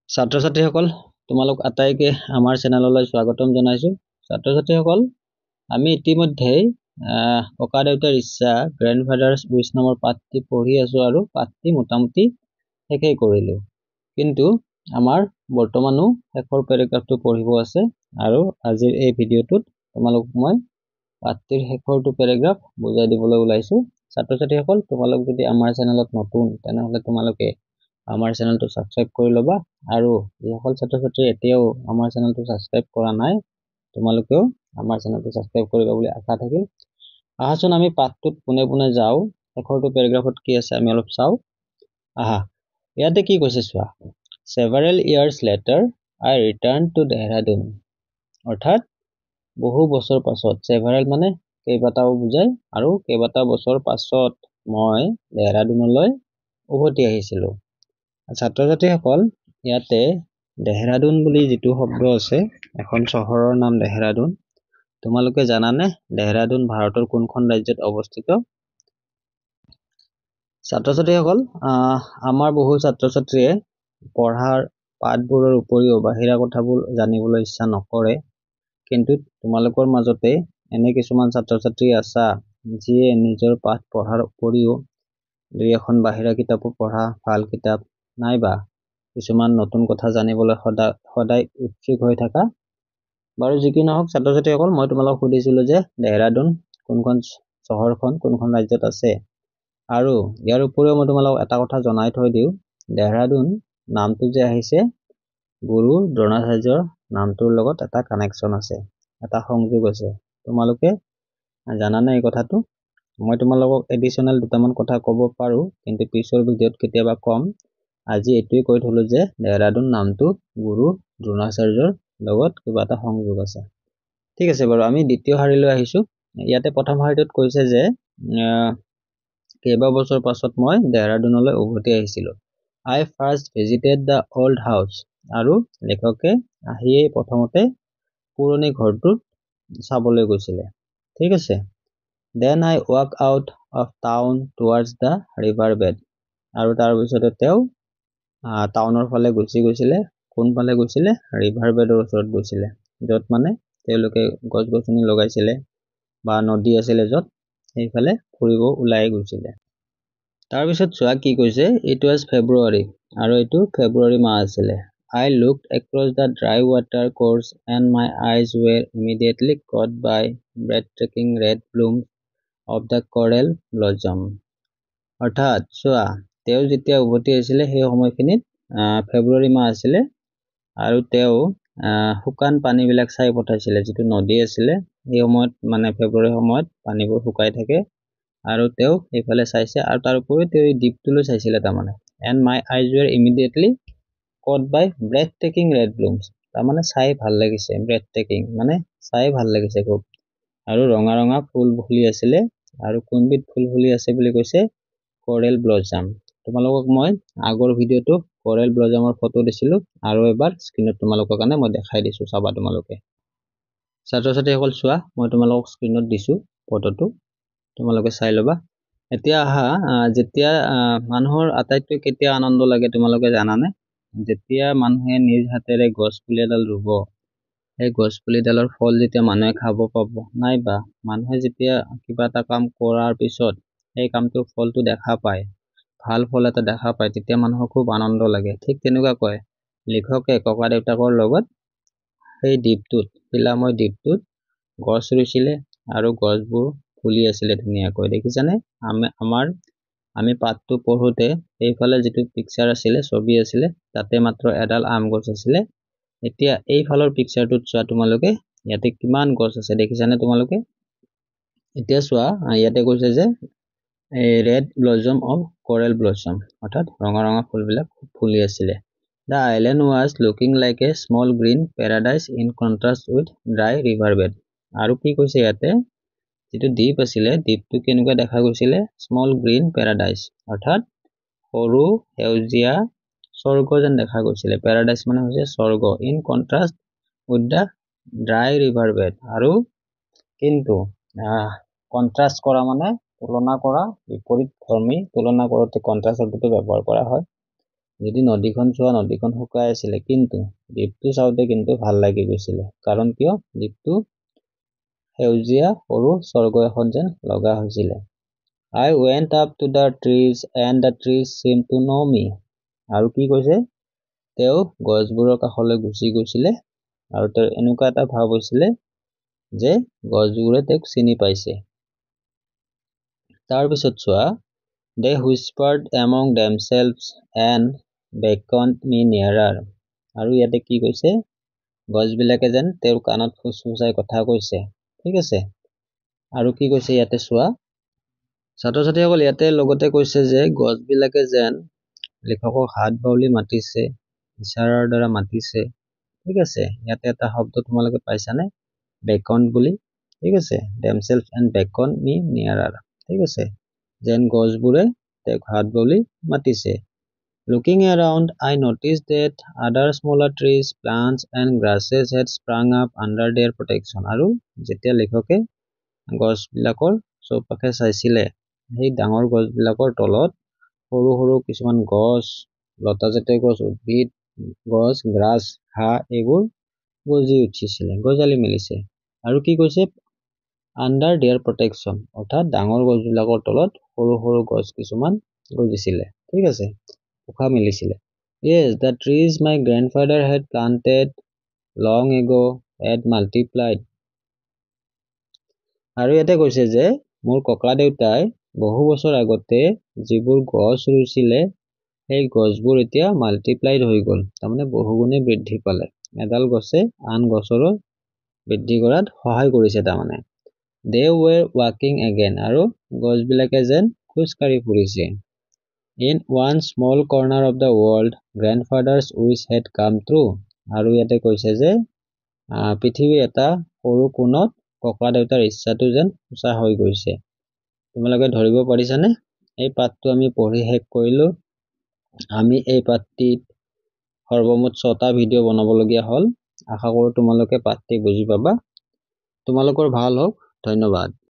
ছাত্ৰ-ছাত্ৰীসকল তোমালোক আটাইকে আমাৰ চেনেললৈ স্বাগতম জনাইছো। ছাত্ৰ-ছাত্ৰীসকল আমি ইতিমধ্যে ককা দেউতাৰ ইচ্ছা গ্ৰেণ্ডফাদাৰ্স উইচ নামৰ পাঠটি পঢ়ি আছো আৰু পাঠটি মোটামুটি শেষেই কৰিলো। কিন্তু আমাৰ বৰ্তমানো শেষৰ পেৰাগ্ৰাফটো পঢ়িব আছে আৰু আজিৰ এই ভিডিঅ'টোত তোমালোক মই পাঠটিৰ শেষৰটো পেৰাগ্ৰাফ বুজাই দিবলৈ ওলাইছো। ছাত্ৰ-ছাত্ৰীসকল তোমালোক যদি আমাৰ চেনেলত নতুন তেনেহলে তোমালোকে আমাৰ চেনেলটো সাবস্ক্ৰাইব কৰি লবা আৰু যিসকল ছাত্ৰ-ছাত্ৰী এতিয়াও আমাৰ চেনেলটো সাবস্ক্ৰাইব কৰা নাই তোমালোকেও আমাৰ চেনেলটো সাবস্ক্ৰাইব কৰিবা বুলি আশা থাকিল। আহাচোন আমি পাঠটোত পুনে পুনে যাও। শেষৰটো পেৰাগ্ৰাফত কি আছে আমি অলপ চাও। ইয়াতে কি কৈছে চোৱা। Several years later I returned to Dehradun। অৰ্থাৎ বহু বছৰ পাছত, several মানে কেইবাটাও বুজায় আৰু কেইবাটাও বছৰ পাছত মই দেহৰাদুনলৈ উভতি আহিছিলো। ছাত্ৰ-ছাত্ৰীসকল ইয়াতে দেহৰাদুন বুলি যিটো শব্দ আছে, এখন চহৰৰ নাম দেহৰাদুন। তোমালোকে জানানে দেহৰাদুন ভাৰতৰ কোনখন ৰাজ্যত অৱস্থিত? ছাত্ৰ-ছাত্ৰীসকল আমাৰ বহু ছাত্ৰ-ছাত্ৰীয়ে পঢ়াৰ পাঠবোৰৰ উপৰিও বাহিৰা কথাবোৰ জানিবলৈ ইচ্ছা নকৰে। কিন্তু তোমালোকৰ মাজতে এনে কিছুমান ছাত্ৰ-ছাত্ৰী আছা যিয়ে নিজৰ পাঠ পঢ়াৰ উপৰিও দুই এখন বাহিৰা কিতাপো পঢ়া, ভাল কিতাপ নাইবা কিছুমান নতুন কথা জানিবলৈ সদায় উৎসুক হৈ থাকা। বাৰু যি কি নহওক ছাত্ৰ-ছাত্ৰীসকল মই তোমালোকক সুধিছিলো যে দেহৰাদুন কোনখন চহৰখন কোনখন ৰাজ্যত আছে আৰু ইয়াৰ উপৰিও মই তোমালোকক এটা কথা জনাই থৈ দিওঁ, দেহৰাদুন নামটো যে আহিছে গুৰু দ্ৰোণাচাৰ্যৰ নামটোৰ লগত এটা কানেকশ্যন আছে, এটা সংযোগ আছে। তোমালোকে জানানে এই কথাটো? মই তোমালোকক এডিশনাল দুটামান কথা ক'ব পাৰো কিন্তু পিছৰ ভিডিঅ'ত কেতিয়াবা কম। আজি এইটোৱে কৈ থলো যে দেহৰাদুন নামটো গুৰু দ্ৰোণাচাৰ্যৰ লগত কিবা এটা সংযোগ আছে। ঠিক আছে বাৰু আমি দ্বিতীয় শাৰীলৈ আহিছো। ইয়াতে প্ৰথম শাৰীটোত কৈছে যে কেইবা বছৰ পাছত মই দেহৰাদুনলৈ উভতি আহিছিলো। I first visited the old house। আৰু লেখকে আহিয়ে প্ৰথমতে পুৰণি ঘৰটোত চাবলৈ গৈছিলে। ঠিক আছে। Then I walk out of town towards the river bed। আৰু তাৰ পিছতে তেওঁ টাউনৰ ফালে গুচি গৈছিলে। কোনফালে গৈছিলে? ৰিভাৰ বেডৰ ওচৰত গৈছিলে, য'ত মানে তেওঁলোকে গছ-গছনি লগাইছিলে বা নদী আছিলে য'ত সেইফালে ফুৰিব ওলাই গৈছিলে। তাৰপিছত চোৱা কি কৈছে, ইট ৱাজ ফেব্ৰুৱাৰী আৰু এইটো ফেব্ৰুৱাৰী মাহ আছিলে। I looked across the dry water course and my eyes were immediately caught by breathtaking red blooms of the coral blossom। অৰ্থাৎ চোৱা তেওঁ যেতিয়া উভতি আহিছিলে সেই সময়খিনিত ফেব্ৰুৱাৰী মাহ আছিলে আৰু তেওঁ শুকান পানীবিলাক চাই পঠাইছিলে। যিটো নদী আছিলে সেই সময়ত মানে ফেব্ৰুৱাৰী সময়ত পানীবোৰ শুকাই থাকে আৰু তেওঁ এইফালে চাইছে আৰু তাৰ উপৰি তেওঁ এই দ্বীপটোলৈ চাইছিলে তাৰমানে। And my eyes were immediately caught by breathtaking red blooms। তাৰমানে চাই ভাল লাগিছে, breathtaking মানে চাই ভাল লাগিছে খুব। আৰু ৰঙা ৰঙা ফুল ফুলি আছিলে আৰু কোনবিধ ফুল ফুলি আছে বুলি কৈছে? কৰেল ব্লজাম। তোমালোকক মই আগৰ ভিডিঅ'টো কৰেল ব্লজামৰ ফটো দিছিলো আৰু এবাৰ স্ক্ৰীনত তোমালোকৰ কাৰণে মই দেখাই দিছো, চাবা তোমালোকে। ছাত্ৰ-ছাত্ৰীসকল চোৱা মই তোমালোকক স্ক্ৰীনত দিছো ফটোটো, তোমালোকে চাই ল'বা। এতিয়া আহা, যেতিয়া মানুহৰ আটাইতকৈ কেতিয়া আনন্দ লাগে তোমালোকে জানানে? যেতিয়া মানুহে নিজ হাতেৰে গছ পুলি এডাল ৰুব, সেই গছ পুলিডালৰ ফল যেতিয়া মানুহে খাব পাব, নাইবা মানুহে যেতিয়া কিবা এটা কাম কৰাৰ পিছত সেই কামটোৰ ফলটো দেখা পায়, ভাল ফল এটা দেখা পায়, তেতিয়া মানুহৰ খুব আনন্দ লাগে। ঠিক তেনেকুৱাকৈ লিখকে ককা দেউতাকৰ লগত সেই দ্বীপটোত, শিলাময় দ্বীপটোত গছ ৰুইছিলে আৰু গছবোৰ ফুলি আছিলে ধুনীয়াকৈ। দেখিছানে? আমি পাঠটো পঢ়োতে এইফালে যিটো পিকচাৰ আছিলে, ছবি আছিলে, তাতে মাত্ৰ এডাল আম গছ আছিলে। এতিয়া এইফালৰ পিকচাৰটোত চোৱা তোমালোকে, ইয়াতে কিমান গছ আছে দেখিছানে তোমালোকে? এতিয়া চোৱা ইয়াতে কৈছে যে ৰেড ব্লজম অফ কৰেল ব্লজম, অৰ্থাৎ ৰঙা ৰঙা ফুলবিলাক ফুলি আছিলে। The island was looking like a small green paradise in contrast with dry river bed। আৰু কি কৈছে ইয়াতে, যিটো দ্বীপ আছিলে দ্বীপটো কেনেকুৱা দেখা গৈছিলে? স্মল গ্ৰীণ পেৰাডাইজ, অৰ্থাৎ সৰু সেউজীয়া স্বৰ্গ যেন দেখা গৈছিলে। পেৰাডাইজ মানে হৈছে স্বৰ্গ। In contrast with the dry river bed. আৰু কিন্তু কন্ট্ৰাষ্ট কৰা মানে তুলনা কৰা, বিপৰীত ধৰ্মী তুলনা কৰোঁতে কন্ট্ৰাষ্ট শব্দটো ব্যৱহাৰ কৰা হয়। যদি নদীখন চোৱা নদীখন শুকাই আছিলে, কিন্তু দ্বীপটো চাওঁতে কিন্তু ভাল লাগি গৈছিলে। কাৰণ কিয়? দ্বীপটো সেউজীয়া সৰু স্বৰ্গ এখন যেন লগা হৈছিলে। I went up to the trees and the trees seemed to know me. আৰু কি কৈছে? তেওঁ গছবোৰৰ কাষলৈ গুচি গৈছিলে আৰু তেওঁৰ এনেকুৱা এটা ভাৱ হৈছিলে যে গছবোৰে তেওঁক চিনি পাইছে। তাৰপিছত চোৱা, they whispered among themselves and beckoned me nearer. আৰু ইয়াতে কি কৈছে? গছবিলাকে যেন তেওঁৰ কাণত ফুচফুচাই কথা কৈছে। ঠিক আছে? আৰু কি কৈছে ইয়াতে চোৱা, ছাত্ৰ ছাত্ৰীসকল ইয়াতে লগতে কৈছে যে গছবিলাকে যেন লেখকক হাত বাউলি মাতিছে, ইশাৰাৰ দ্বাৰা মাতিছে। ঠিক আছে? ইয়াতে এটা শব্দ তোমালোকে পাইছানে? বেকন বুলি। ঠিক আছে? themselves and beckon me nearer. ঠিক আছে? যেন গছবোৰে তেওঁক হাত বাউলি মাতিছে। Looking around, I noticed that other smaller trees, plants and grasses had sprung up under their protection. আৰু যেতিয়া লেখকে গছবিলাকৰ চৌপাশে চাইছিলে, সেই ডাঙৰ গছবিলাকৰ তলত সৰু সৰু কিছুমান গছ, লতাজাতীয় গছ, উদ্ভিদ, গছ, গ্ৰাছ, ঘাঁহ এইবোৰ গজি উঠিছিলে, গজালি মেলিছে। আৰু কি কৈছে? আণ্ডাৰ দেয়াৰ প্ৰটেকশ্যন, অৰ্থাৎ ডাঙৰ গছবিলাকৰ তলত সৰু সৰু গছ কিছুমান গজিছিলে। ঠিক আছে? পোখা মেলিছিলে। Yes, the trees my grandfather had planted long ago had multiplied. আৰু ইয়াতে কৈছে যে মোৰ ককা দেউতাই বহু বছৰ আগতে যিবোৰ গছ ৰুইছিলে, সেই গছবোৰ এতিয়া মাল্টিপ্লাইড হৈ গ'ল, তাৰমানে বহুগুণে বৃদ্ধি পালে। এডাল গছে আন গছৰো বৃদ্ধি কৰাত সহায় কৰিছে তাৰমানে। They were walking again, আৰু গছবিলাকে যেন খোজকাঢ়ি ফুৰিছে। In one small corner of the world, grandfather's wish had come true. আৰু ইয়াতে কৈছে যে পৃথিৱীৰ এটা সৰু কোণত ককা দেউতাৰ ইচ্ছাটো যেন সঁচা হৈ গৈছে। তোমালোকে ধৰিব পাৰিছানে? এই পাঠটো আমি পঢ়ি শেষ কৰিলোঁ। আমি এই পাঠটিত সৰ্বমুঠ 6টা ভিডিঅ' বনাবলগীয়া হ'ল। আশা কৰোঁ তোমালোকে পাঠটি বুজি পাবা। তোমালোকৰ ভাল হওক। ধন্যবাদ।